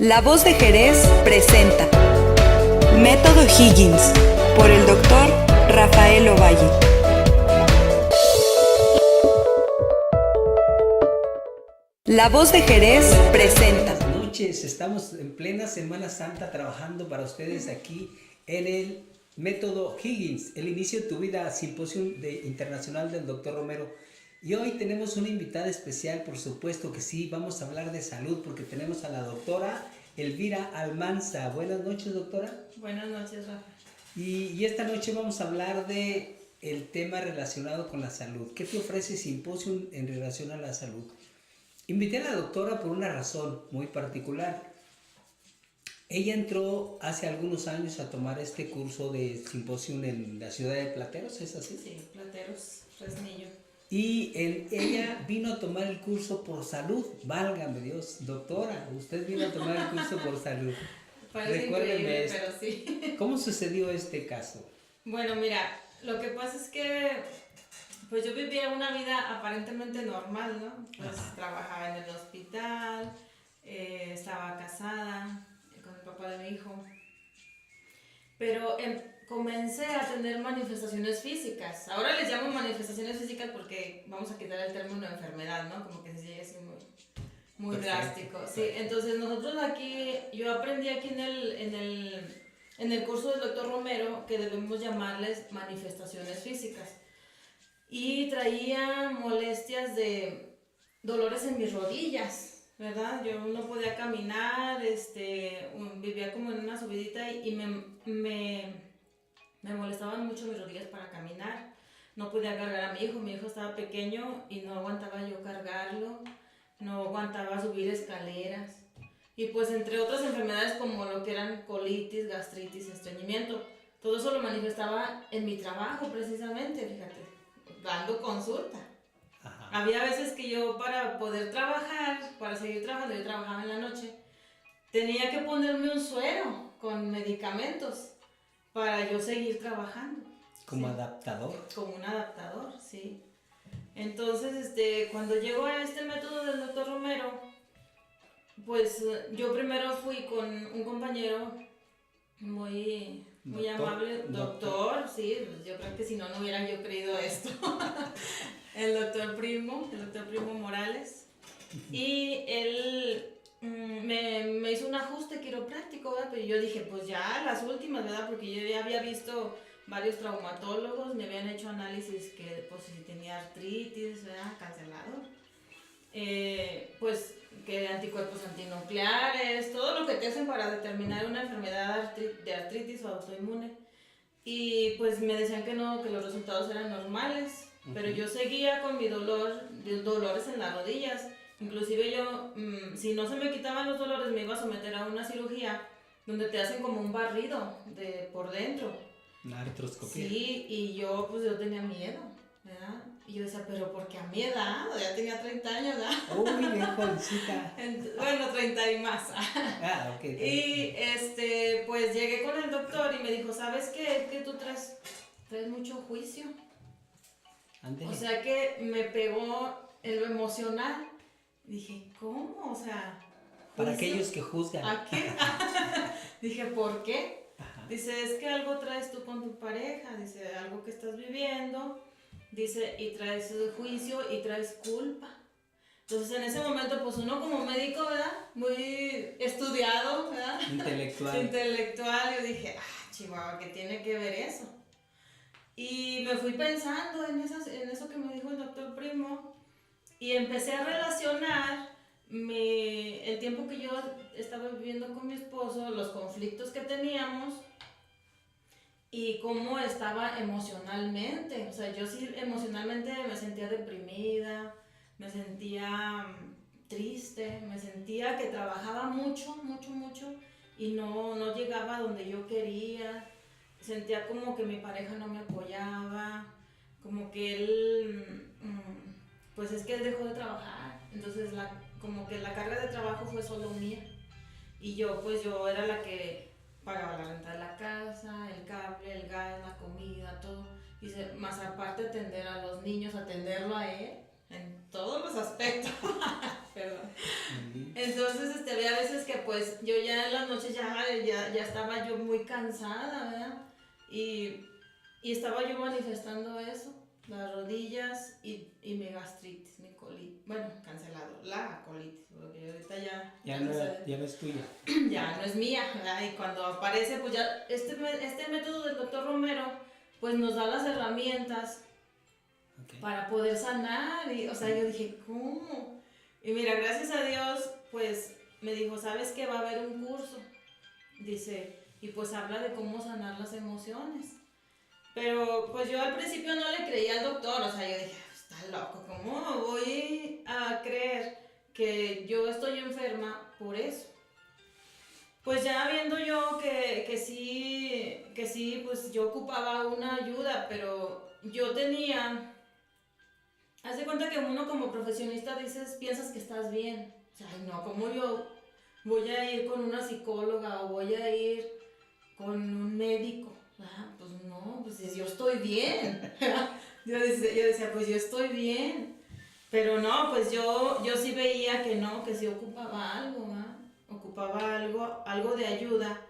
La Voz de Jerez presenta Método Higgins por el Dr. Rafael Ovalle. La Voz de Jerez presenta. Buenas noches, estamos en plena Semana Santa trabajando para ustedes aquí en el Método Higgins, el inicio de tu vida, simposio internacional del Dr. Romero. Y hoy tenemos una invitada especial, por supuesto que sí, vamos a hablar de salud porque tenemos a la doctora Elvira Almanza. Buenas noches, doctora. Buenas noches, Rafa. Y esta noche vamos a hablar de el tema relacionado con la salud. ¿Qué te ofrece Simposium en relación a la salud? Invité a la doctora por una razón muy particular. Ella entró hace algunos años a tomar este curso de Simposium en la ciudad de Plateros, ¿es así? Sí, Plateros, Fresnillo. Y ella vino a tomar el curso por salud. Válgame Dios, doctora, usted vino a tomar el curso por salud. Parece increíble, pero sí. ¿Cómo sucedió este caso? Bueno, mira, lo que pasa es que pues yo vivía una vida aparentemente normal, ¿no? Pues trabajaba en el hospital, estaba casada con el papá de mi hijo, pero comencé a tener manifestaciones físicas. Ahora les llamo manifestaciones físicas porque vamos a quitar el término enfermedad, ¿no? Como que se llega así muy drástico. Sí, entonces nosotros aquí, yo aprendí aquí en el curso del Dr. Romero que debemos llamarles manifestaciones físicas. Y traía molestias de dolores en mis rodillas, ¿verdad? Yo no podía caminar, vivía como en una subidita y me molestaban mucho mis rodillas para caminar. No podía cargar a mi hijo estaba pequeño y no aguantaba yo cargarlo, no aguantaba subir escaleras. Y pues entre otras enfermedades como lo que eran colitis, gastritis, estreñimiento, todo eso lo manifestaba en mi trabajo precisamente, fíjate, dando consulta. Ajá. Había veces que yo para poder trabajar, para seguir trabajando, yo trabajaba en la noche, tenía que ponerme un suero con medicamentos para yo seguir trabajando. ¿Como sí. adaptador? Como un adaptador, sí. Entonces, cuando llego a este método del Dr. Romero, pues yo primero fui con un compañero muy amable, doctor, sí, yo creo que si no, no hubiera yo creído esto. el doctor Primo Morales. Y él me hizo un ajuste quiropráctico, ¿verdad? Pero yo dije, pues ya las últimas, ¿verdad? Porque yo ya había visto varios traumatólogos, me habían hecho análisis que pues si tenía artritis, ¿verdad? Cancelador. Pues que anticuerpos antinucleares, todo lo que te hacen para determinar una enfermedad de artritis o autoinmune. Y pues me decían que no, que los resultados eran normales, pero yo seguía con mi dolores en las rodillas. Inclusive yo, si no se me quitaban los dolores, me iba a someter a una cirugía donde te hacen como un barrido por dentro. Una artroscopía. Sí, y yo tenía miedo, ¿verdad? Y yo decía, pero porque a mi edad, ya tenía 30 años, ¿verdad? Uy, bien jovencita. Bueno, 30 y más. Ok. Y pues llegué con el doctor y me dijo, ¿sabes qué? Que tú traes mucho juicio. Ándale. O sea que me pegó en lo emocional. Dije, ¿cómo? O sea, para aquellos que juzgan. ¿A qué? Dije, ¿por qué? Ajá. Dice, es que algo traes tú con tu pareja, dice, algo que estás viviendo, dice, y traes juicio y traes culpa. Entonces en ese momento, pues uno como médico, ¿verdad? Muy estudiado, ¿verdad? Intelectual, yo dije, chihuahua, ¿qué tiene que ver eso? Y me fui pensando en eso que me dijo el doctor Primo y empecé a relacionar el tiempo que yo estaba viviendo con mi esposo, los conflictos que teníamos y cómo estaba emocionalmente. O sea, yo sí emocionalmente me sentía deprimida, me sentía triste, me sentía que trabajaba mucho y no llegaba a donde yo quería. Sentía como que mi pareja no me apoyaba, como que él, pues es que él dejó de trabajar, entonces como que la carga de trabajo fue solo mía. Y yo era la que pagaba la renta de la casa, el cable, el gas, la comida, todo. Y más aparte atender a los niños, atenderlo a él en todos los aspectos. Perdón. Entonces, había veces que pues yo ya en las noches ya estaba yo muy cansada, ¿verdad? Y estaba yo manifestando eso, las rodillas y mi gastritis, mi colitis. Bueno, cancelado, la colitis, porque ahorita Ya no es tuya. ya no es mía, ¿verdad? Y cuando aparece, pues ya este método del doctor Romero, pues nos da las herramientas para poder sanar. Y, o sea, yo dije, ¿cómo? Y mira, gracias a Dios, pues me dijo, ¿sabes que va a haber un curso? Dice, y pues habla de cómo sanar las emociones. Pero pues yo al principio no le creía al doctor, o sea, yo dije, está loco, ¿cómo voy a creer que yo estoy enferma por eso? Pues ya viendo yo que sí, pues yo ocupaba una ayuda, pero yo tenía. Haz de cuenta que uno como profesionista piensas que estás bien. O sea, ay no, ¿cómo yo voy a ir con una psicóloga o voy a ir con un médico? Ah, pues no, pues yo estoy bien. yo decía, pues yo estoy bien. Pero no, pues yo sí veía que no, que sí ocupaba algo, ¿verdad? Ocupaba algo de ayuda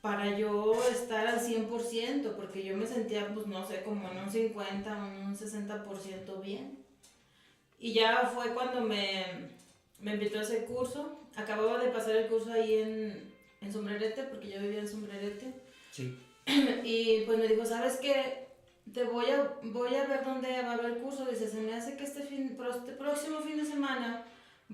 para yo estar al 100%, porque yo me sentía, pues no sé, como en un 50, un 60% bien. Y ya fue cuando me invitó a ese curso. Acababa de pasar el curso ahí en Sombrerete, porque yo vivía en Sombrerete. Sí. Y pues me dijo, ¿sabes qué? Voy a ver dónde va a haber curso. Dice, se me hace que este próximo fin de semana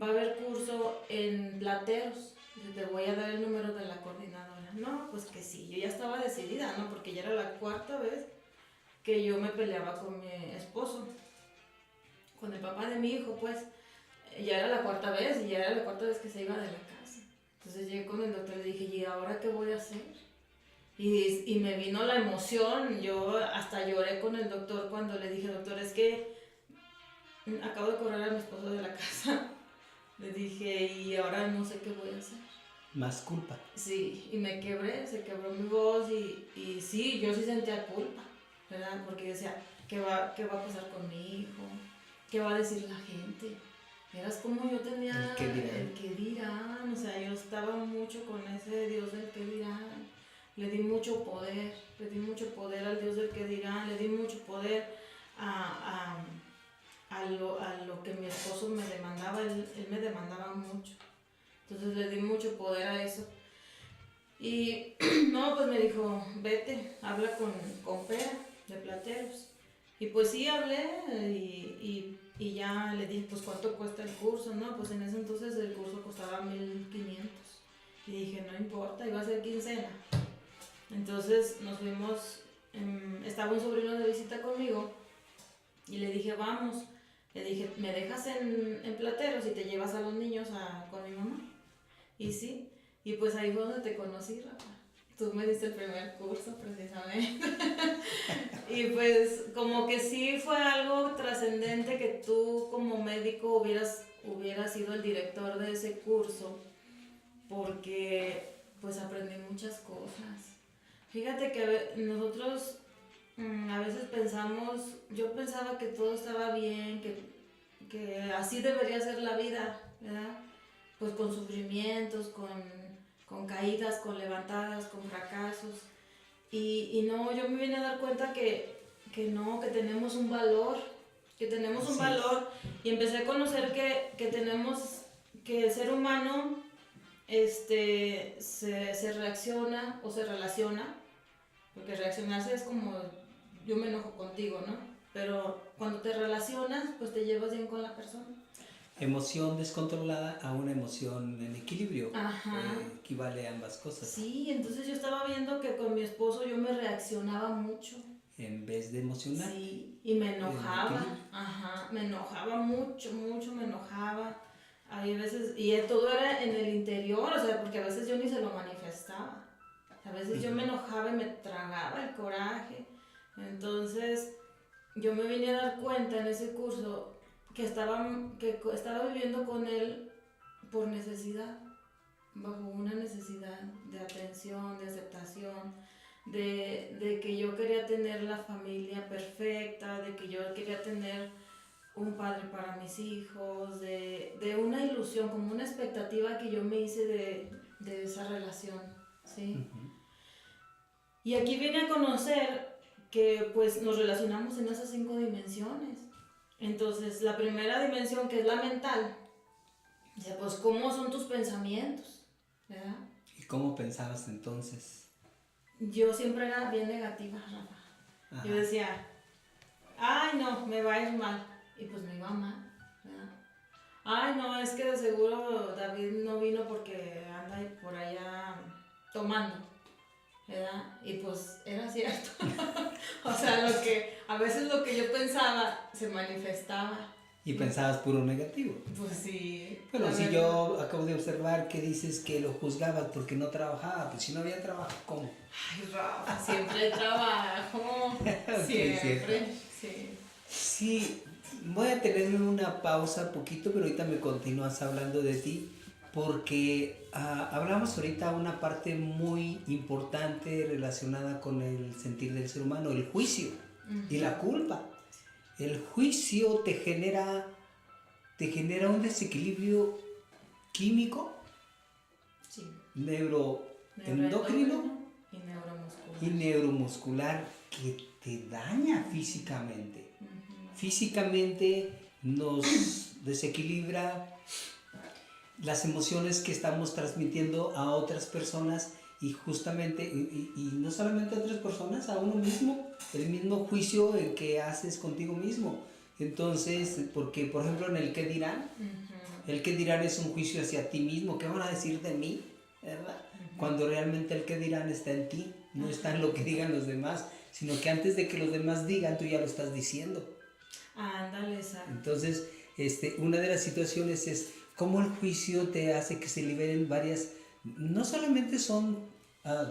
va a haber curso en Plateros. Dice, te voy a dar el número de la coordinadora. No, pues que sí, yo ya estaba decidida, ¿no? Porque ya era la 4ª vez que yo me peleaba con mi esposo, con el papá de mi hijo, pues. Ya era la 4ª vez y ya era la 4ª vez que se iba de la casa. Entonces llegué con el doctor y le dije, ¿y ahora qué voy a hacer? Y me vino la emoción, yo hasta lloré con el doctor cuando le dije, doctor, es que acabo de correr a mi esposo de la casa. Le dije, y ahora no sé qué voy a hacer. Más culpa. Sí, y me quebré, se quebró mi voz y sí, yo sí sentía culpa, ¿verdad? Porque decía, ¿qué va a pasar con mi hijo? ¿Qué va a decir la gente? Eras como yo tenía el que dirán, o sea, yo estaba mucho con ese Dios del que dirán. Le di mucho poder al Dios del que dirán, le di mucho poder a lo que mi esposo me demandaba, él me demandaba mucho. Entonces le di mucho poder a eso. Y no, pues me dijo, vete, habla con Pera de Plateros. Y pues sí, hablé y ya le dije, pues cuánto cuesta el curso, ¿no? Pues en ese entonces el curso costaba 1,500. Y dije, no importa, iba a ser quincena. Entonces nos fuimos, estaba un sobrino de visita conmigo y le dije, vamos. Le dije, ¿me dejas en Plateros y te llevas a los niños con mi mamá? Y sí, y pues ahí fue donde te conocí, Rafa. Tú me diste el primer curso precisamente. Y pues como que sí fue algo trascendente que tú como médico hubieras sido el director de ese curso, porque pues aprendí muchas cosas. Fíjate que nosotros a veces yo pensaba que todo estaba bien, que así debería ser la vida, ¿verdad? Pues con sufrimientos, con caídas, con levantadas, con fracasos. Y no, yo me vine a dar cuenta que no, que tenemos un valor, y empecé a conocer que tenemos, que el ser humano se reacciona o se relaciona, porque reaccionarse es como yo me enojo contigo, ¿no? Pero cuando te relacionas, pues te llevas bien con la persona. Emoción descontrolada a una emoción en equilibrio. Equivale a ambas cosas. Sí, entonces yo estaba viendo que con mi esposo yo me reaccionaba mucho. En vez de emocionar. Sí, y me enojaba. Me enojaba mucho, me enojaba. Hay veces, y todo era en el interior, o sea, porque a veces yo ni se lo manifestaba. A veces yo me enojaba y me tragaba el coraje. Entonces, yo me vine a dar cuenta en ese curso que estaba viviendo con él por necesidad, bajo una necesidad de atención, de aceptación, de que yo quería tener la familia perfecta, de que yo quería tener un padre para mis hijos, de una ilusión, como una expectativa que yo me hice de esa relación, ¿sí? Y aquí vine a conocer que pues nos relacionamos en esas 5 dimensiones. Entonces, la primera dimensión, que es la mental, dice, pues, ¿cómo son tus pensamientos? ¿Verdad? ¿Y cómo pensabas entonces? Yo siempre era bien negativa, Rafa. Ajá. Yo decía, ay, no, me va a ir mal. Y pues me iba mal, ¿verdad? Ay, no, es que de seguro David no vino porque anda por allá tomando, ¿verdad? Y pues era cierto. O sea, a veces lo que yo pensaba se manifestaba. Y pensabas puro negativo. Pues sí. Bueno, la si verdad. yo acabo de observar que dices que lo juzgabas porque no trabajaba, pues si no había trabajo, ¿cómo? Ay, Rafa, siempre trabajo. Ok, Siempre, sí. Sí, voy a tenerme una pausa poquito, pero ahorita me continúas hablando de ti, porque hablamos ahorita una parte muy importante relacionada con el sentir del ser humano, el juicio y la culpa. El juicio te genera un desequilibrio químico, Sí. neuroendocrino Y neuromuscular. y neuromuscular que te daña físicamente. Físicamente nos desequilibra las emociones que estamos transmitiendo a otras personas y justamente, y no solamente a otras personas, a uno mismo, el mismo juicio que haces contigo mismo. Entonces, porque por ejemplo en el qué dirán, el qué dirán es un juicio hacia ti mismo, ¿qué van a decir de mí? ¿Verdad? Cuando realmente el qué dirán está en ti, no está en lo que digan los demás, sino que antes de que los demás digan, tú ya lo estás diciendo. Ándale, exacto. Entonces, una de las situaciones es cómo el juicio te hace que se liberen varias, no solamente son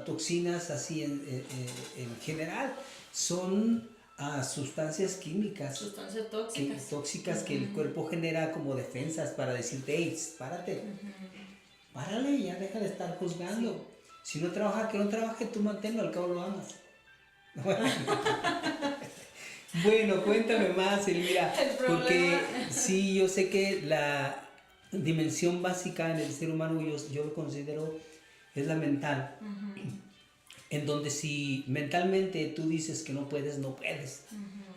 toxinas así en general, son sustancias químicas. Sustancias tóxicas. Tóxicas que el cuerpo genera como defensas para decirte, hey, párate, párale, ya deja de estar juzgando. Si no trabaja, que no trabaje, tú manténlo, al cabo lo amas. Bueno, cuéntame más, Elvira, porque sí, yo sé que la dimensión básica en el ser humano, yo lo considero, es la mental. En donde si mentalmente tú dices que no puedes, no puedes.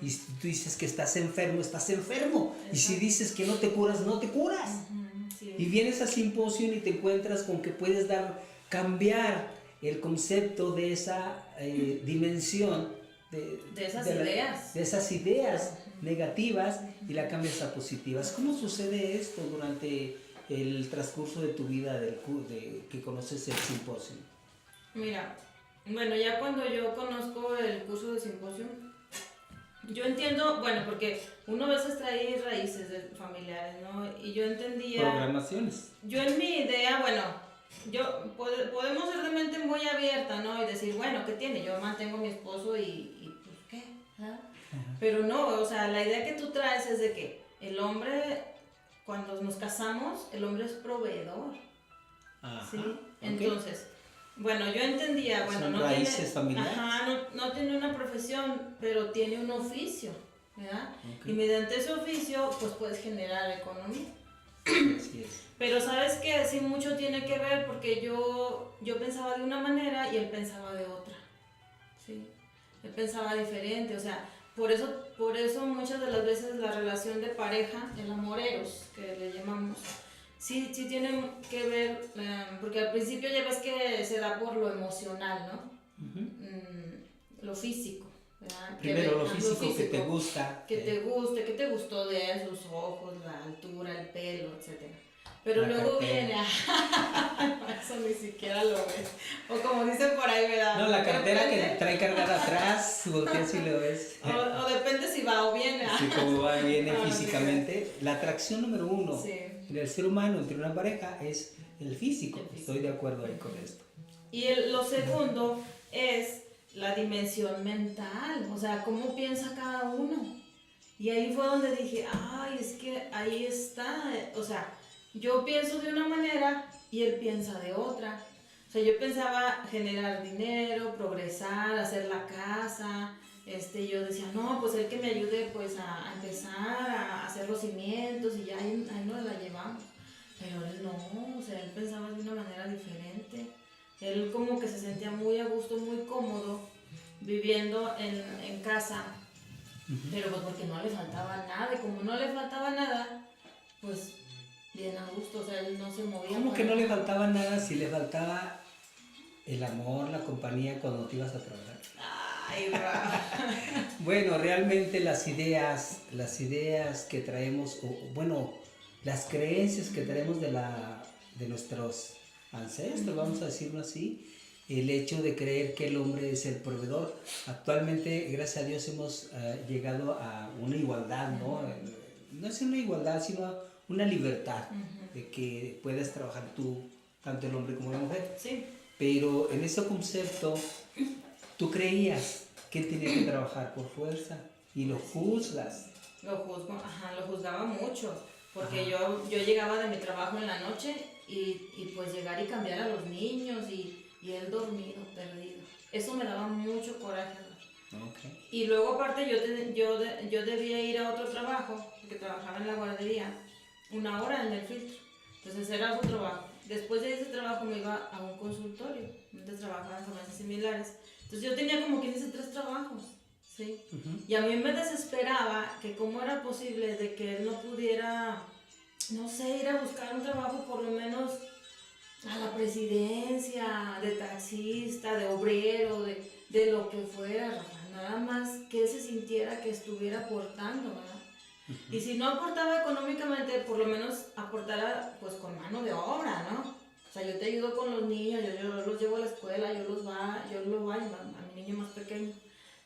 Y si tú dices que estás enfermo, estás enfermo. Exacto. Y si dices que no te curas, no te curas. Sí. Y vienes a Simposium y te encuentras con que puedes cambiar el concepto de esa dimensión. De esas ideas negativas y la cambias a positivas. ¿Cómo sucede esto durante el transcurso de tu vida que conoces el Simposium? Mira, bueno, ya cuando yo conozco el curso de Simposium, yo entiendo, bueno, porque uno a veces trae raíces familiares, ¿no? Y yo entendía... Programaciones. Yo en mi idea, bueno, podemos ser de mente muy abierta, ¿no? Y decir, bueno, ¿qué tiene? Yo mantengo a mi esposo y pues, ¿qué? ¿Ah? Pero no, o sea, la idea que tú traes es de que el hombre, cuando nos casamos, el hombre es proveedor. Ajá, ¿sí? Okay. Entonces, bueno, yo entendía, bueno, son raíces familiares. Ajá, no tiene una profesión, pero tiene un oficio, ¿verdad? Okay. Y mediante ese oficio, pues puedes generar economía. Así es. Pero sabes que sí mucho tiene que ver porque yo pensaba de una manera y él pensaba de otra, ¿sí? Él pensaba diferente, o sea, por eso muchas de las veces la relación de pareja, el amoreros, que le llamamos, sí tiene que ver, porque al principio ya ves que se da por lo emocional, ¿no? Lo físico, ¿verdad? Primero lo físico, que te gusta. Que te guste, que te gustó de él, sus ojos, la altura, el pelo, etcétera. Pero luego viene, eso ni siquiera lo ves. O como dicen por ahí, ¿verdad? No, la cartera que trae cargada atrás, volteas y lo ves. O depende si va o viene. Sí, como va, viene físicamente. La atracción número 1 en el ser humano entre una pareja es el físico. Estoy de acuerdo ahí con esto. Y lo segundo es la dimensión mental, o sea, cómo piensa cada uno. Y ahí fue donde dije, ay, es que ahí está, o sea, yo pienso de una manera y él piensa de otra. O sea, yo pensaba generar dinero, progresar, hacer la casa, yo decía, no, pues el que me ayude pues a empezar a hacer los cimientos y ya ahí nos la llevamos. Pero él no, o sea, él pensaba de una manera diferente. Él como que se sentía muy a gusto, muy cómodo viviendo en casa, pero pues porque no le faltaba nada, y como no le faltaba nada, pues bien a gusto, o sea, él no se movía. ¿Cómo que no le faltaba nada si le faltaba el amor, la compañía cuando te ibas a trabajar? Ay, Rafa. Bueno, realmente las ideas que traemos, bueno, las creencias que traemos de nuestros ancestros, vamos a decirlo así, el hecho de creer que el hombre es el proveedor. Actualmente, gracias a Dios, hemos llegado a una igualdad, ¿no? No es una igualdad, sino una libertad de que puedas trabajar tú, tanto el hombre como la mujer. Sí. Pero en ese concepto, tú creías que él tenía que trabajar por fuerza y lo juzgas. Lo juzgaba mucho, porque yo llegaba de mi trabajo en la noche y pues llegar y cambiar a los niños y él dormido, perdido. Eso me daba mucho coraje. Okay. Y luego aparte yo debía ir a otro trabajo, porque trabajaba en la guardería, 1 hora en el filtro. Entonces era otro trabajo. Después de ese trabajo me iba a un consultorio, donde trabajaba en farmacias similares. Entonces yo tenía como quien dice 3 trabajos, ¿sí? Y a mí me desesperaba que cómo era posible de que él no pudiera, no sé, ir a buscar un trabajo por lo menos a la presidencia, de taxista, de obrero, de lo que fuera, Rafa. Nada más que él se sintiera que estuviera aportando, ¿verdad? Y si no aportaba económicamente, por lo menos aportara pues con mano de obra, ¿no? O sea, yo te ayudo con los niños, yo los llevo a la escuela, yo lo baño, a mi niño más pequeño.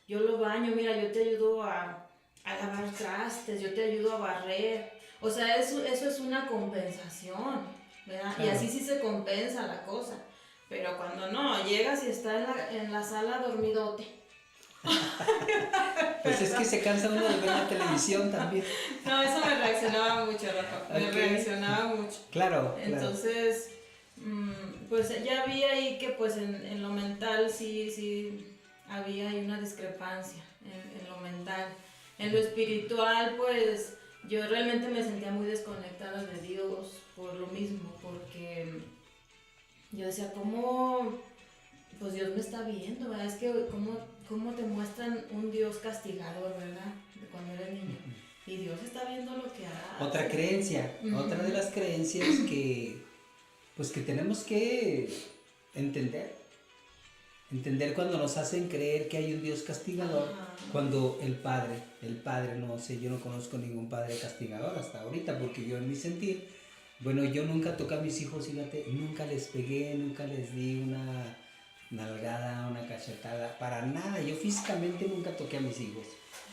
Yo lo baño, mira, yo te ayudo a lavar trastes, yo te ayudo a barrer. O sea, eso es una compensación, ¿verdad? Claro. Y así sí se compensa la cosa. Pero cuando no, llegas y está en la sala dormidote. Pues es que se cansa uno de ver la televisión también. No, eso me reaccionaba mucho, Rafa. Me reaccionaba mucho. Claro. Entonces, pues ya vi ahí que pues en lo mental sí había ahí una discrepancia en lo mental. En lo espiritual, pues yo realmente me sentía muy desconectada de Dios por lo mismo, porque yo decía, ¿cómo? Pues Dios me está viendo, ¿verdad? Es que ¿cómo te muestran un Dios castigador, ¿verdad? De cuando eres niño. Y Dios está viendo lo que hace. Otra creencia, otra de las creencias que tenemos que entender cuando nos hacen creer que hay un Dios castigador, cuando el padre, no sé, yo no conozco ningún padre castigador hasta ahorita, porque yo en mi sentir, bueno, yo nunca toqué a mis hijos, fíjate, nunca les pegué, nunca les di una nalgada, una cachetada, para nada, yo físicamente nunca toqué a mis hijos.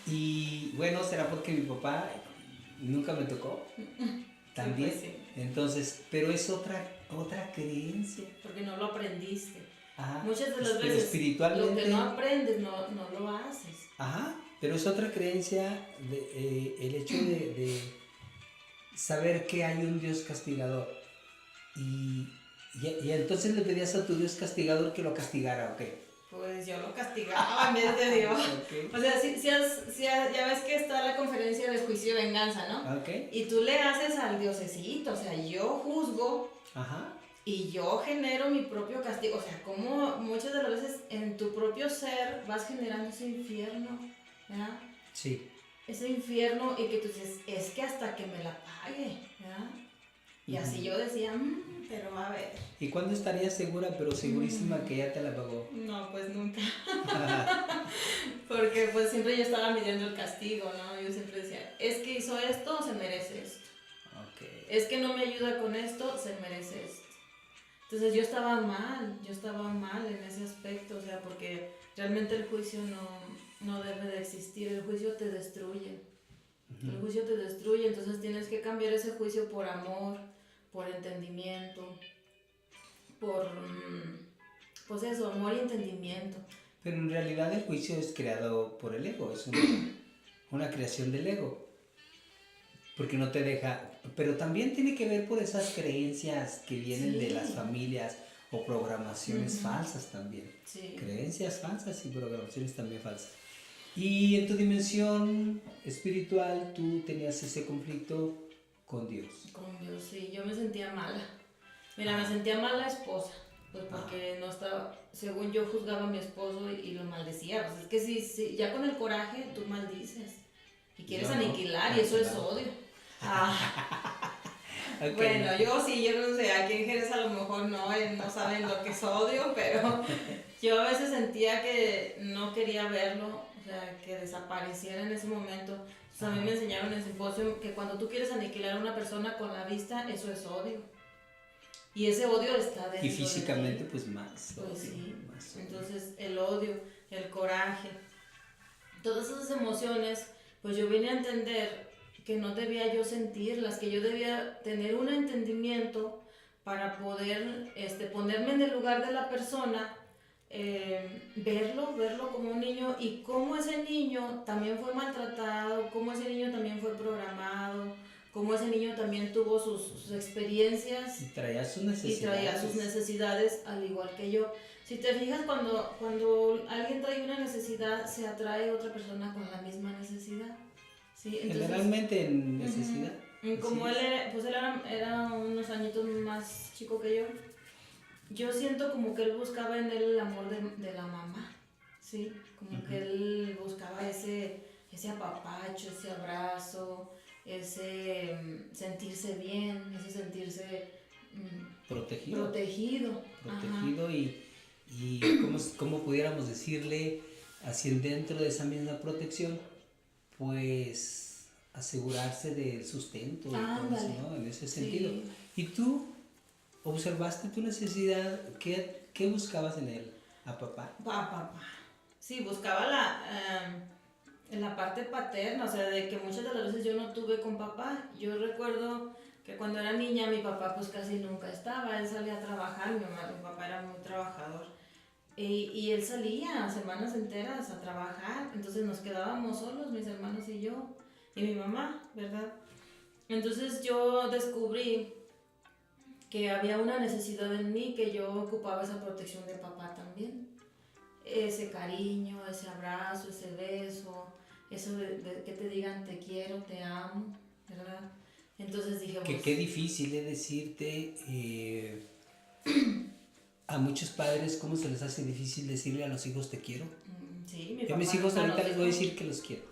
Y bueno, será porque mi papá nunca me tocó, también, sí, pues sí. Entonces, pero es otra creencia. Porque no lo aprendiste. Ajá. Muchas de las veces espiritualmente, lo que no aprendes no lo haces. Ajá, pero es otra creencia el hecho de saber que hay un Dios castigador. Y entonces le pedías a tu Dios castigador que lo castigara, ¿ok? Pues yo lo castigaba en vez de Dios. Okay. O sea, ya ves que está la conferencia de juicio y venganza, ¿no? Okay. Y tú le haces al diosecito, o sea, yo juzgo. Ajá. Y yo genero mi propio castigo. O sea, como muchas de las veces en tu propio ser vas generando ese infierno, ¿verdad? Sí. Ese infierno y que tú dices, es que hasta que me la pague, ¿verdad? Y así yo decía, pero a ver. ¿Y cuándo estarías segura, pero segurísima que ya te la pagó? No, pues nunca. Porque pues siempre yo estaba midiendo el castigo, ¿no? Yo siempre decía, es que hizo esto, se merece esto. Okay. Es que no me ayuda con esto, se merece esto. Entonces yo estaba mal en ese aspecto, o sea, porque realmente el juicio no debe de existir, el juicio te destruye. El juicio te destruye, entonces tienes que cambiar ese juicio por amor, por entendimiento, por, pues eso, amor y entendimiento. Pero en realidad el juicio es creado por el ego, es una creación del ego, porque no te deja, pero también tiene que ver por esas creencias que vienen de las familias o programaciones falsas también, creencias falsas y programaciones también falsas. Y en tu dimensión espiritual, tú tenías ese conflicto con Dios. Con Dios, sí, yo me sentía mala. Mira, me sentía mala esposa, pues porque no estaba, según yo juzgaba a mi esposo y lo maldecía. Pues es que si ya con el coraje tú maldices y quieres Yo no. aniquilar y eso es odio. Ok. Bueno, yo sí, yo no sé, aquí en Jerez a lo mejor no saben lo que es odio, pero yo a veces sentía que no quería verlo, o sea, que desapareciera en ese momento. Entonces, a mí me enseñaron en el simposio que cuando tú quieres aniquilar a una persona con la vista, eso es odio. Y ese odio está dentro Y físicamente, de ti. pues más. Pues sí, más. entonces el odio, el coraje, todas esas emociones, pues yo vine a entender que no debía yo sentirlas, que yo debía tener un entendimiento para poder ponerme en el lugar de la persona, verlo como un niño y cómo ese niño también fue maltratado, cómo ese niño también fue programado, cómo ese niño también tuvo sus experiencias Y traía sus necesidades. y traía sus necesidades al igual que yo. Si te fijas, cuando alguien trae una necesidad, se atrae a otra persona con la misma necesidad. ¿Sí? Entonces, Generalmente en necesidad. como Así él, es. pues él era unos añitos más chico que yo siento como que él buscaba en él el amor de la mamá, ¿sí? Como que él buscaba ese apapacho, ese abrazo, ese sentirse bien, ese sentirse Protegido. protegido. Protegido y cómo pudiéramos decirle, así dentro de esa misma protección, pues asegurarse del sustento y todo eso, ¿no? En ese sentido. Sí. ¿Y tú observaste tu necesidad? ¿Qué buscabas en él? ¿A papá? Papá. Sí, buscaba la parte paterna, o sea, de que muchas de las veces yo no tuve con papá. Yo recuerdo que cuando era niña mi papá pues casi nunca estaba, él salía a trabajar, mi papá era muy trabajador. Y él salía semanas enteras a trabajar, entonces nos quedábamos solos, mis hermanos y yo, y mi mamá, ¿verdad? Entonces yo descubrí que había una necesidad en mí, que yo ocupaba esa protección de papá también. Ese cariño, ese abrazo, ese beso, eso de que te digan te quiero, te amo, ¿verdad? Entonces dije, Que pues, qué difícil es decirte a muchos padres cómo se les hace difícil decirle a los hijos te quiero. Sí, mi Yo a papá mis hijos nunca ahorita nos les voy a dijo. decir que los quiero.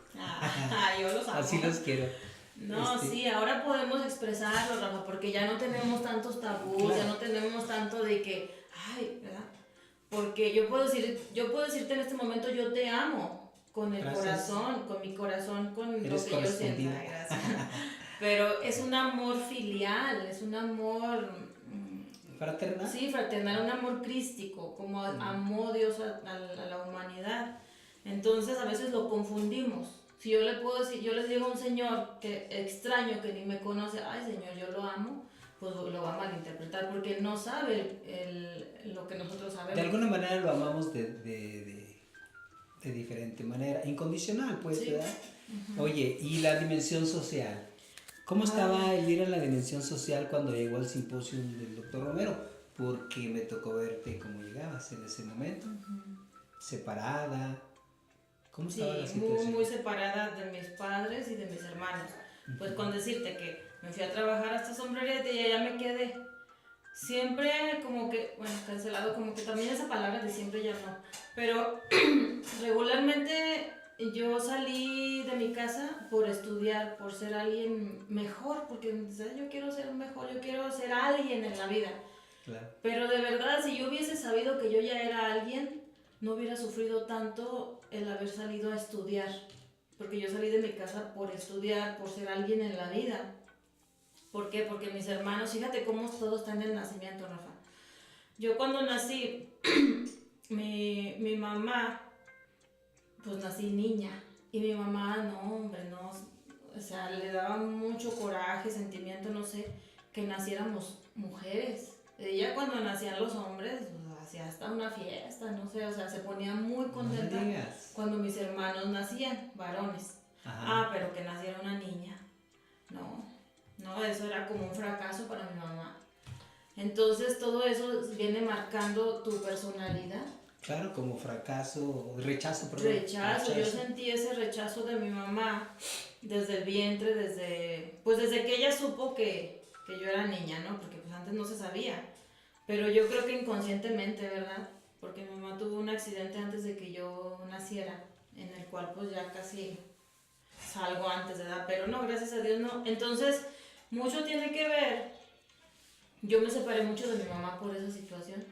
Yo los amo. Así los quiero. No, sí, ahora podemos expresarlo, Rafa, porque ya no tenemos tantos tabús, Claro. ya no tenemos tanto de que, ay, ¿verdad? Porque yo puedo decirte en este momento, yo te amo, con el Gracias. corazón, con mi corazón, con Eres lo que yo siento. correspondida. Ay, gracias. Pero es un amor filial, es un amor ¿Fraternal? sí, fraternal, un amor crístico, como amó Dios a la humanidad. Entonces a veces lo confundimos. Si yo le puedo decir, yo les digo a un señor que extraño, que ni me conoce, ay señor, yo lo amo, pues lo va a malinterpretar porque él no sabe lo que nosotros sabemos. De alguna manera lo amamos de diferente manera, incondicional, pues, Sí. ¿verdad? Oye, y la dimensión social. ¿Cómo estaba Elvira en la dimensión social cuando llegó al simposio del doctor Romero? Porque me tocó verte cómo llegabas en ese momento, separada. ¿Cómo estaba la Sí, situación? muy separada de mis padres y de mis hermanos. Pues con decirte que me fui a trabajar hasta Sombrerete y allá me quedé. Siempre como que, bueno, cancelado, como que también esa palabra de siempre ya no. Pero regularmente yo salí de mi casa por estudiar, por ser alguien mejor, porque yo quiero ser mejor, yo quiero ser alguien en la vida. Claro. Pero de verdad, si yo hubiese sabido que yo ya era alguien, no hubiera sufrido tanto el haber salido a estudiar. Porque yo salí de mi casa por estudiar, por ser alguien en la vida. ¿Por qué? Porque mis hermanos, fíjate cómo todos están en el nacimiento, Rafa. Yo cuando nací, mi mamá, pues nací niña. Y mi mamá, no, hombre, no. O sea, le daba mucho coraje, sentimiento, no sé, que naciéramos mujeres. Ella cuando nacían los hombres, pues, hacía hasta una fiesta, no sé, o sea, se ponía muy contenta No me digas. cuando mis hermanos nacían, varones. Ajá. Pero que naciera una niña. No, eso era como un fracaso para mi mamá. Entonces todo eso viene marcando tu personalidad. Claro, como fracaso, rechazo, perdón. Rechazo, yo sentí ese rechazo de mi mamá desde el vientre, desde que ella supo que yo era niña, ¿no? Porque pues antes no se sabía, pero yo creo que inconscientemente, ¿verdad? Porque mi mamá tuvo un accidente antes de que yo naciera, en el cual pues ya casi salgo antes de edad, pero no, gracias a Dios no. Entonces, mucho tiene que ver, yo me separé mucho de mi mamá por esa situación.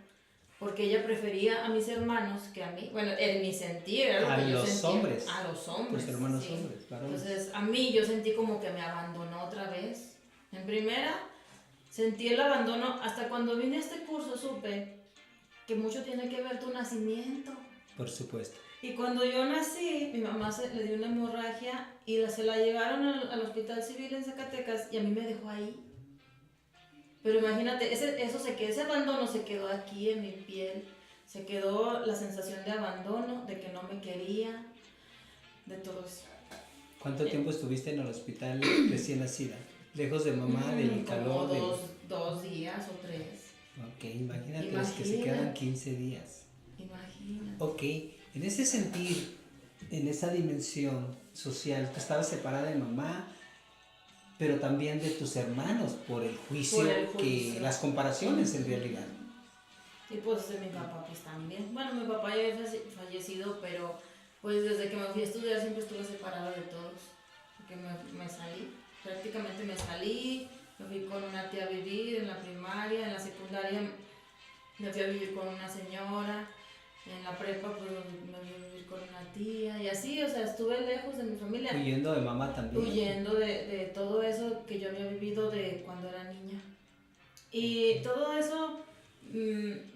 Porque ella prefería a mis hermanos que a mí. Bueno, en mi sentir era lo que yo sentía. A los hombres. Tus hermanos sí. hombres, varones. Entonces, a mí yo sentí como que me abandonó otra vez. En primera, sentí el abandono. Hasta cuando vine a este curso supe que mucho tiene que ver tu nacimiento. Por supuesto. Y cuando yo nací, mi mamá le dio una hemorragia y se la llevaron al Hospital Civil en Zacatecas y a mí me dejó ahí. Pero imagínate, ese abandono se quedó aquí en mi piel, se quedó la sensación de abandono, de que no me quería, de todo eso. ¿Cuánto tiempo estuviste en el hospital recién nacida? Lejos de mamá, del calor. Como dos días o 3. Ok, imagínate los que se quedan 15 días. Imagínate. Ok, en ese sentir, en esa dimensión social, tú estabas separada de mamá, pero también de tus hermanos por el juicio, que las comparaciones en realidad. Y pues de mi papá pues también. Bueno, mi papá ya había fallecido, pero pues desde que me fui a estudiar siempre estuve separada de todos. Porque me salí, prácticamente me salí, me fui con una tía a vivir en la primaria, en la secundaria me fui a vivir con una señora, en la prepa pues me fui a vivir con una tía y así, o sea, estuve lejos de mi familia. Huyendo de mamá también. Huyendo de todo eso que yo había vivido de cuando era niña. Y todo eso,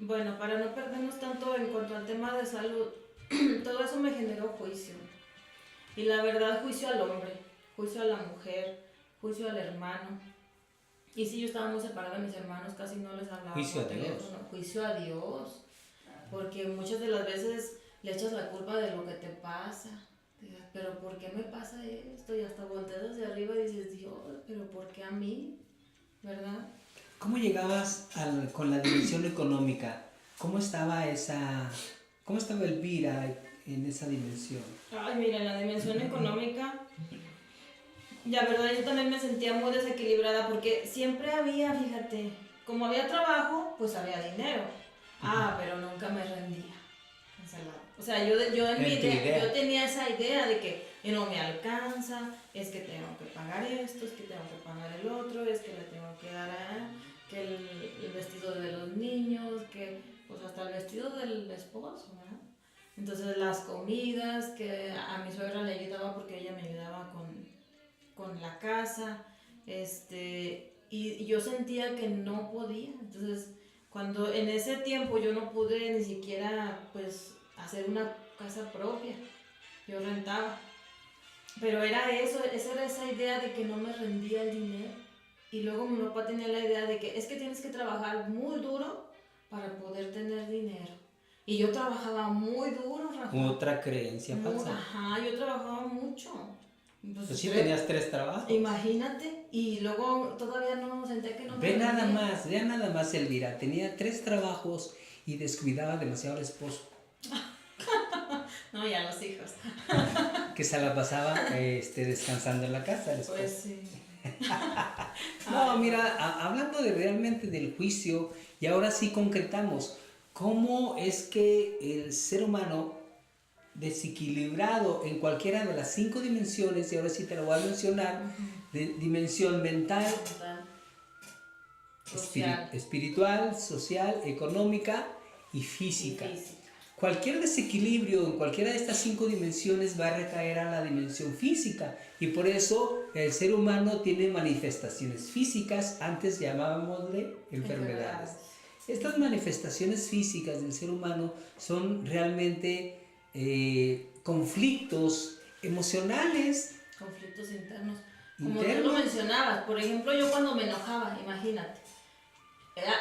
bueno, para no perdernos tanto en cuanto al tema de salud, todo eso me generó juicio. Y la verdad, juicio al hombre, juicio a la mujer, juicio al hermano. Y sí, yo estaba muy separada de mis hermanos, casi no les hablaba Juicio por a Dios. teléfono. Juicio a Dios. Porque muchas de las veces le echas la culpa de lo que te pasa. Pero ¿por qué me pasa esto? Y hasta volteas hacia arriba y dices, Dios, pero ¿por qué a mí? ¿Verdad? ¿Cómo llegabas con la dimensión económica? ¿Cómo estaba Elvira en esa dimensión? Ay, mira, en la dimensión económica, la verdad yo también me sentía muy desequilibrada porque siempre había, fíjate, como había trabajo, pues había dinero. Pero nunca me rendía. O sea, yo tenía esa idea de que no me alcanza, es que tengo que pagar esto, es que tengo que pagar el otro, es que le tengo que dar que el vestido de los niños, que pues hasta el vestido del esposo, ¿verdad? Entonces las comidas, que a mi suegra le ayudaba porque ella me ayudaba con la casa, y yo sentía que no podía. Entonces, cuando en ese tiempo yo no pude ni siquiera pues hacer una casa propia, yo rentaba, pero era esa era esa idea de que no me rendía el dinero. Y luego mi papá tenía la idea de que es que tienes que trabajar muy duro para poder tener dinero. Y yo trabajaba muy duro, Rafa. Otra creencia falsa. Ajá, yo trabajaba mucho. Pues sí, tenías 3 trabajos. Imagínate, y luego todavía no sentía que no me Ve nada más, Elvira, tenía 3 trabajos y descuidaba demasiado al esposo. No, ya los hijos. Que se la pasaba descansando en la casa. Pues sí. No, mira, hablando realmente del juicio, y ahora sí concretamos, ¿cómo es que el ser humano desequilibrado en cualquiera de las 5 dimensiones, y ahora sí te lo voy a mencionar, de dimensión mental, espiritual, social, económica y física? Cualquier desequilibrio en cualquiera de estas 5 dimensiones va a recaer a la dimensión física, y por eso el ser humano tiene manifestaciones físicas, antes llamábamosle enfermedades. Estas manifestaciones físicas del ser humano son realmente conflictos emocionales. Conflictos internos. Como tú lo mencionabas, por ejemplo, yo cuando me enojaba, imagínate.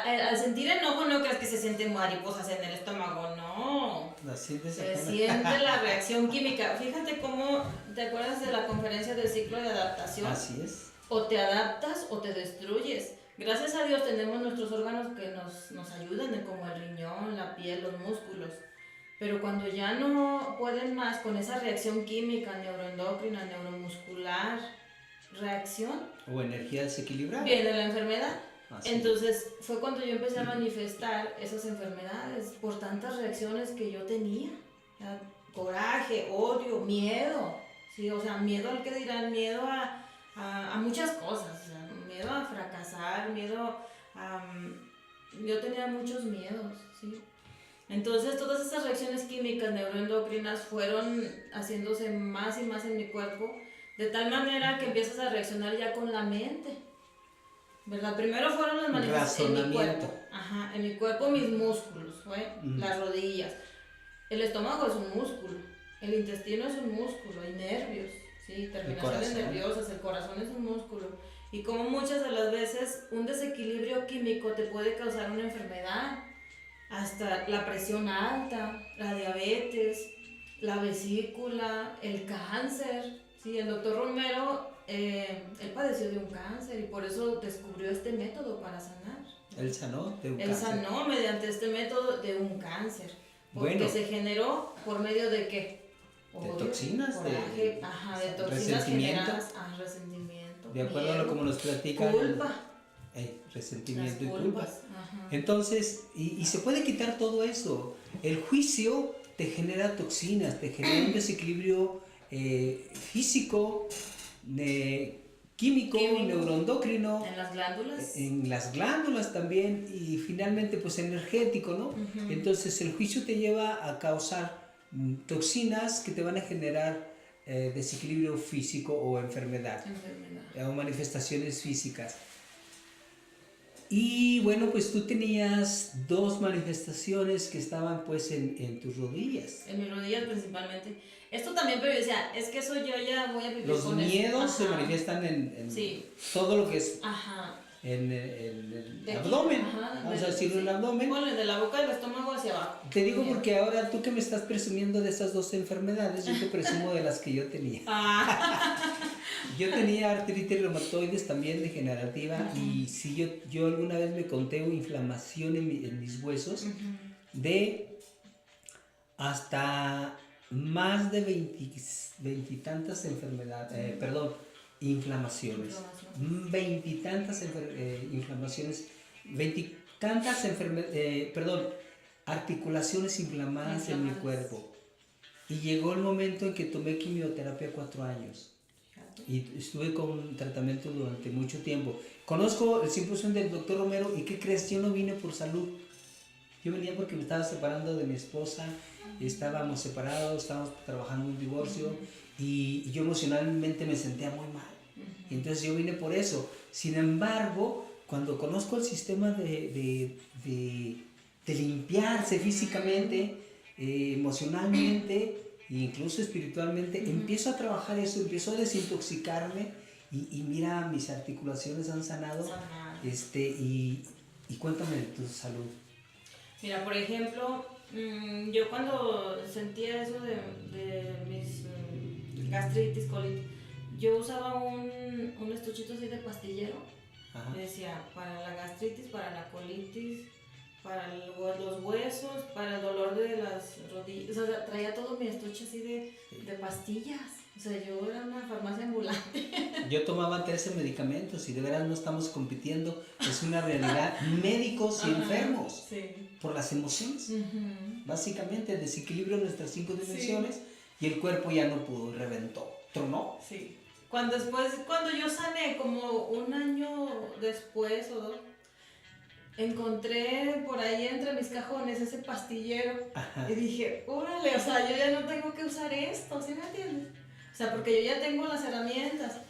Al sentir enojo no creas que se sienten mariposas en el estómago, no. Se siente la reacción química. Fíjate cómo, ¿te acuerdas de la conferencia del ciclo de adaptación? Así es. O te adaptas o te destruyes. Gracias a Dios tenemos nuestros órganos que nos ayudan, como el riñón, la piel, los músculos. Pero cuando ya no pueden más con esa reacción química, neuroendocrina, neuromuscular, reacción, O energía desequilibrada. viene la enfermedad. Así. Entonces fue cuando yo empecé a manifestar esas enfermedades por tantas reacciones que yo tenía. O sea, coraje, odio, miedo, ¿sí? O sea, miedo al que dirán, miedo a muchas cosas, o sea, miedo a fracasar, miedo a... yo tenía muchos miedos, ¿sí? Entonces todas esas reacciones químicas neuroendocrinas fueron haciéndose más y más en mi cuerpo, de tal manera que empiezas a reaccionar ya con la mente, ¿verdad? Primero fueron las manifestaciones en mi cuerpo, en mi cuerpo mis músculos, las rodillas, el estómago es un músculo, el intestino es un músculo, hay nervios, ¿sí? Terminaciones nerviosas, el corazón es un músculo, y como muchas de las veces un desequilibrio químico te puede causar una enfermedad, hasta la presión alta, la diabetes, la vesícula, el cáncer, ¿sí? El doctor Romero, él padeció de un cáncer y por eso descubrió este método para sanar. Él sanó de un cáncer. Él sanó mediante este método de un cáncer, porque se generó por medio de ¿qué? Odio, de toxinas, coraje, de toxinas generadas, resentimiento, de acuerdo miedo, a lo como nos platica. Culpa. Resentimiento y culpa. Entonces, y se puede quitar todo eso. El juicio te genera toxinas, te genera un desequilibrio físico, químico, neuroendocrino. En las glándulas. En las glándulas también, y finalmente pues energético, ¿no? Entonces el juicio te lleva a causar toxinas que te van a generar desequilibrio físico o enfermedad. O manifestaciones físicas. Y bueno, pues tú tenías 2 manifestaciones que estaban pues en tus rodillas. En mis rodillas principalmente. Esto también, pero yo decía, es que eso yo ya voy a vivir los con eso. Los miedos se manifiestan en todo lo que es en el abdomen. Vamos a decirlo, en el abdomen. Bueno, de la boca del estómago hacia abajo. Te digo porque ahora tú que me estás presumiendo de esas 2 enfermedades, yo te presumo de las que yo tenía. Yo tenía artritis reumatoides también degenerativa y si yo alguna vez me conté inflamación en mis huesos de hasta más de 20 y tantas enfermedades, inflamaciones, 20 y tantas inflamaciones, 20 y tantas articulaciones inflamadas en mi cuerpo. Y llegó el momento en que tomé quimioterapia 4 años. Y estuve con tratamiento durante mucho tiempo. Conozco el simposio del doctor Romero y ¿qué crees? Yo no vine por salud. Yo venía porque me estaba separando de mi esposa, estábamos separados, estábamos trabajando en un divorcio y yo emocionalmente me sentía muy mal. Y entonces yo vine por eso. Sin embargo, cuando conozco el sistema de limpiarse físicamente, emocionalmente, incluso espiritualmente, empiezo a trabajar eso, empiezo a desintoxicarme y mira, mis articulaciones han sanado. Y cuéntame de tu salud. Mira, por ejemplo, yo cuando sentía eso de mis gastritis, colitis, yo usaba un estuchito así de pastillero. Me decía, para la gastritis, para la colitis, para los huesos, para el dolor de las rodillas, o sea, traía todo mi estuche así de pastillas, o sea, yo era una farmacia ambulante. Yo tomaba 13 medicamentos y de verdad no estamos compitiendo, es una realidad, médicos y enfermos, por las emociones, básicamente el desequilibrio de nuestras 5 dimensiones y el cuerpo ya no pudo, reventó, tronó. Cuando yo sané, como un año después o 2, encontré por ahí entre mis cajones ese pastillero y dije, órale, o sea, yo ya no tengo que usar esto, ¿sí me entiendes? O sea, porque yo ya tengo las herramientas.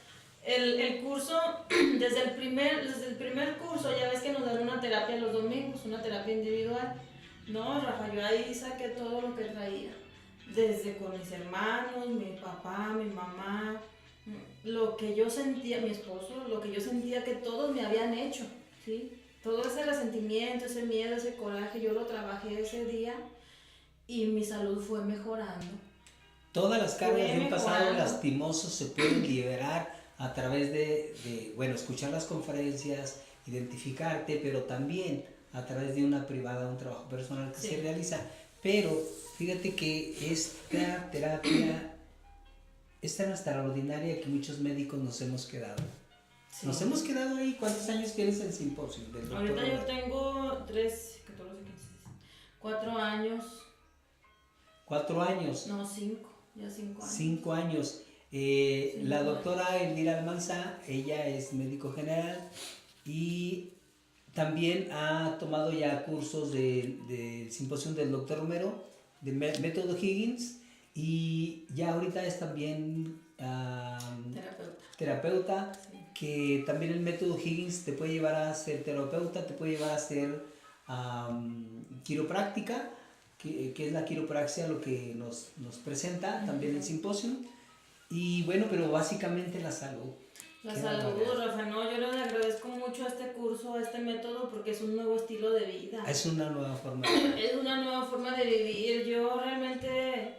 El curso, desde el primer curso, ya ves que nos dan una terapia los domingos, una terapia individual. No, Rafa, yo ahí saqué todo lo que traía, desde con mis hermanos, mi papá, mi mamá, lo que yo sentía, mi esposo, lo que yo sentía que todos me habían hecho, ¿sí? Todo ese resentimiento, ese miedo, ese coraje, yo lo trabajé ese día y mi salud fue mejorando. Todas las cargas de un pasado lastimoso se pueden liberar a través de escuchar las conferencias, identificarte, pero también a través de una privada, un trabajo personal que se realiza Pero fíjate que esta terapia es tan extraordinaria que muchos médicos nos hemos quedado. Sí. Nos hemos quedado ahí. ¿Cuántos años tienes el simposio del doctor? Ahorita yo tengo 3, 14, 15, 4 años. 4 años. No, 5, ya 5 años. 5 años. La doctora Elvira Almanza, ella es médico general y también ha tomado ya cursos del simposio del doctor Romero, de método Higgins, y ya ahorita es también terapeuta, Sí. que también el método Higgins te puede llevar a ser terapeuta, te puede llevar a ser quiropráctica, que es la quiropraxia lo que nos presenta también el simposio. Y bueno, pero básicamente la salud. La salud, Rafa, no, yo le agradezco mucho a este curso, a este método, porque es un nuevo estilo de vida. Es una nueva forma. Es una nueva forma de vivir. Yo realmente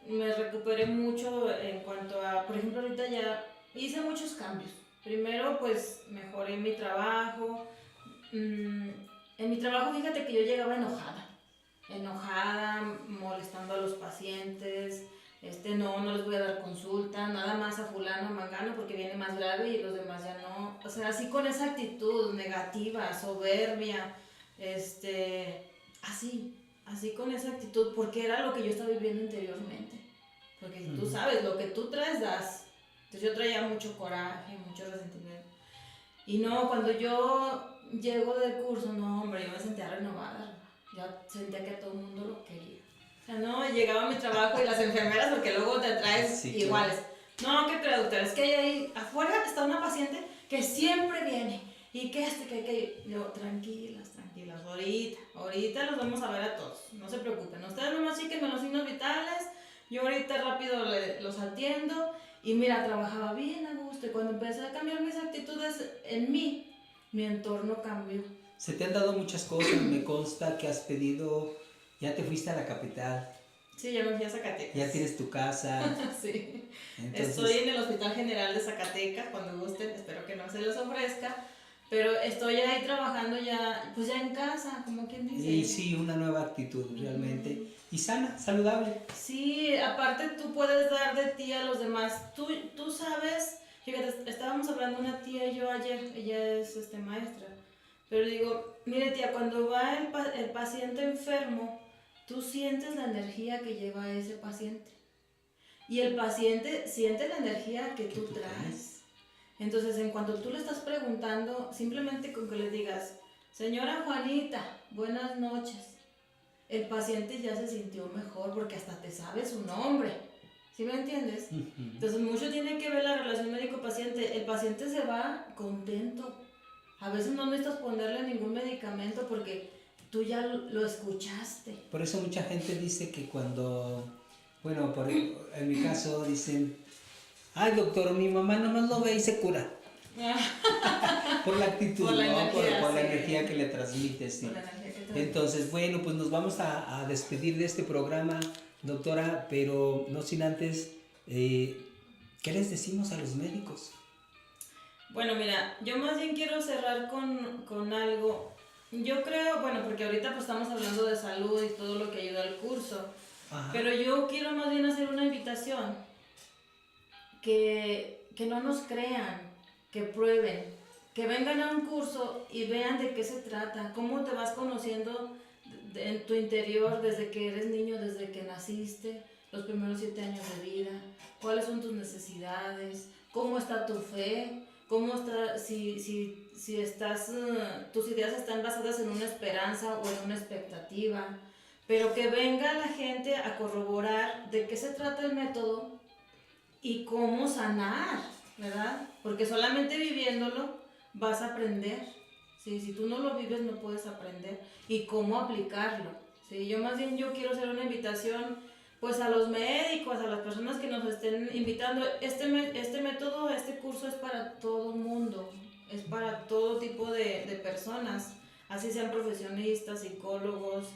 me recuperé mucho en cuanto a, por ejemplo, ahorita ya hice muchos cambios. Primero, pues, mejoré mi trabajo. En mi trabajo, fíjate que yo llegaba enojada, molestando a los pacientes. No les voy a dar consulta, nada más a fulano, a mangano, porque viene más grave y los demás ya no. O sea, así con esa actitud negativa, soberbia, así con esa actitud, porque era lo que yo estaba viviendo interiormente. Porque tú sabes, lo que tú traes, das. Entonces yo traía mucho coraje, mucho resentimiento. Y no, cuando yo llego del curso, no, hombre, yo me sentía renovada. Ya sentía que todo el mundo lo quería. O sea, no, llegaba a mi trabajo y las enfermeras, porque luego te traes iguales. Claro. No, ¿qué crees, doctora? Es que ahí afuera está una paciente que siempre viene. Y que yo, tranquilas. Ahorita los vamos a ver a todos. No se preocupen. Ustedes nomás chíquenme los signos vitales. Yo ahorita rápido los atiendo. Y mira, trabajaba bien a gusto. Y cuando empecé a cambiar mis actitudes en mí, mi entorno cambió. Se te han dado muchas cosas. Me consta que has pedido... Ya te fuiste a la capital. Sí, ya me fui a Zacatecas. Ya tienes tu casa. Sí. Entonces, estoy en el Hospital General de Zacatecas, cuando gusten, espero que no se les ofrezca. Pero estoy ahí trabajando ya, pues ya en casa, como quien dice. Y sí, una nueva actitud realmente. Y sana, saludable. Sí, aparte tú puedes dar de ti a los demás. Tú sabes, fíjate, estábamos hablando una tía y yo ayer, ella es maestra. Pero digo, mire tía, cuando va el paciente enfermo, tú sientes la energía que lleva ese paciente. Y el paciente siente la energía que tú traes. Entonces, en cuanto tú le estás preguntando, simplemente con que le digas, señora Juanita, buenas noches, el paciente ya se sintió mejor porque hasta te sabe su nombre. ¿Sí me entiendes? Entonces, mucho tiene que ver la relación médico-paciente. El paciente se va contento. A veces no necesitas ponerle ningún medicamento porque tú ya lo escuchaste. Por eso mucha gente dice que cuando, bueno, en mi caso dicen, ay doctor, mi mamá nomás lo ve y se cura. Por la actitud, por la ¿no? energía, por la sí. energía que le transmites. Sí. Entonces, bueno, pues nos vamos a despedir de este programa, doctora, pero no sin antes, ¿qué les decimos a los médicos? Bueno, mira, yo más bien quiero cerrar con algo. Yo creo, bueno, porque ahorita pues estamos hablando de salud y todo lo que ayuda al curso. Ajá. Pero yo quiero más bien hacer una invitación. Que no nos crean, que prueben, que vengan a un curso y vean de qué se trata, cómo te vas conociendo en tu interior desde que eres niño, desde que naciste, los primeros 7 años de vida, cuáles son tus necesidades, cómo está tu fe. ¿Cómo está, si estás, tus ideas están basadas en una esperanza o en una expectativa? Pero que venga la gente a corroborar de qué se trata el método y cómo sanar, ¿verdad? Porque solamente viviéndolo vas a aprender. ¿Sí? Si tú no lo vives no puedes aprender. Y cómo aplicarlo. ¿Sí? Yo quiero hacer una invitación pues a los médicos, a las personas que nos estén invitando. Este método, este curso es para todo el mundo, es para todo tipo de personas, así sean profesionistas, psicólogos,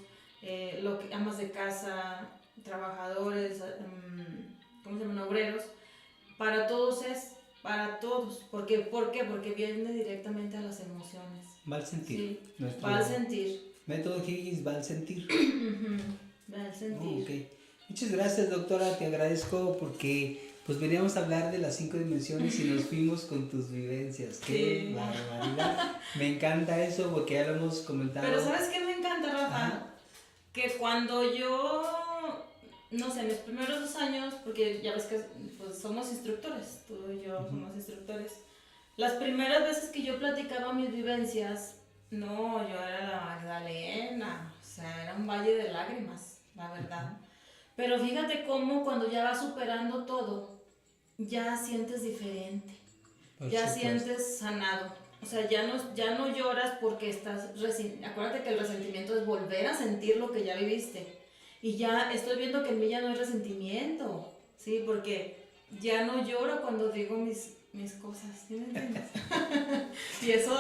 amas de casa, trabajadores, obreros, para todos para todos. ¿Por qué? Porque viene directamente a las emociones. Va al sentir. Sí, va al sentir. Método Higgins va al sentir. al sentir. Ok. Muchas gracias, doctora, te agradezco porque pues veníamos a hablar de las 5 dimensiones y nos fuimos con tus vivencias. ¡Qué Sí. barbaridad! Me encanta eso porque ya lo hemos comentado. Pero ¿sabes qué me encanta, Rafa? Ajá. Que cuando yo, no sé, mis primeros 2 años, porque ya ves que pues, somos instructores, tú y yo somos instructores, las primeras veces que yo platicaba mis vivencias, no, yo era la Magdalena, o sea, era un valle de lágrimas, la verdad. Pero fíjate cómo cuando ya vas superando todo, ya sientes diferente, Por ya supuesto. sientes sanado. O sea, ya no lloras porque estás... Acuérdate que el resentimiento es volver a sentir lo que ya viviste. Y ya estoy viendo que en mí ya no hay resentimiento, ¿sí? Porque ya no lloro cuando digo mis cosas, ¿sí me entiendes? Y eso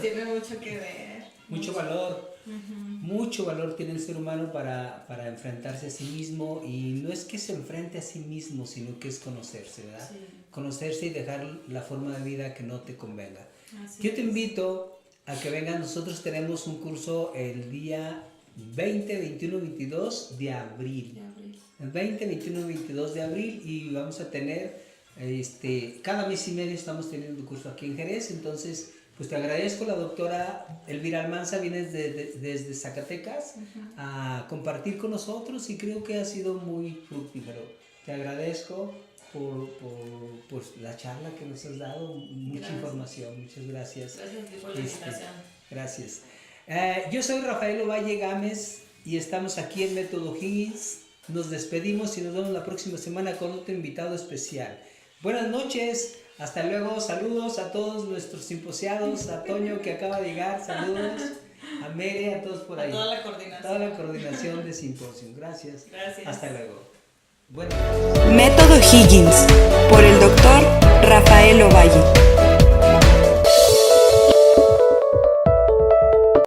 tiene mucho que ver. Mucho valor. Mucho valor tiene el ser humano para enfrentarse a sí mismo, y no es que se enfrente a sí mismo, sino que es conocerse, ¿verdad? Sí. Conocerse y dejar la forma de vida que no te convenga. Así Yo te es. invito a que vengan. Nosotros tenemos un curso el día 20, 21, 22 de abril. Ya abrí. El 20, 21, 22 de abril, y vamos a tener, cada mes y medio estamos teniendo un curso aquí en Jerez. Entonces, pues te agradezco. La doctora Elvira Almanza viene desde Zacatecas a compartir con nosotros, y creo que ha sido muy fructífero. Te agradezco por pues, la charla que nos has dado, mucha Gracias. información. Muchas gracias. Gracias a ti por la invitación. Gracias. Yo soy Rafael Ovalle Gámez y estamos aquí en Método Higgins. Nos despedimos y nos vemos la próxima semana con otro invitado especial. Buenas noches, hasta luego. Saludos a todos nuestros simposiados, a Toño que acaba de llegar, saludos, a Mere, a todos por ahí. A toda la coordinación. Toda la coordinación de simposio. Gracias. Gracias. Hasta luego. Bueno. Método Higgins por el doctor Rafael Ovalle.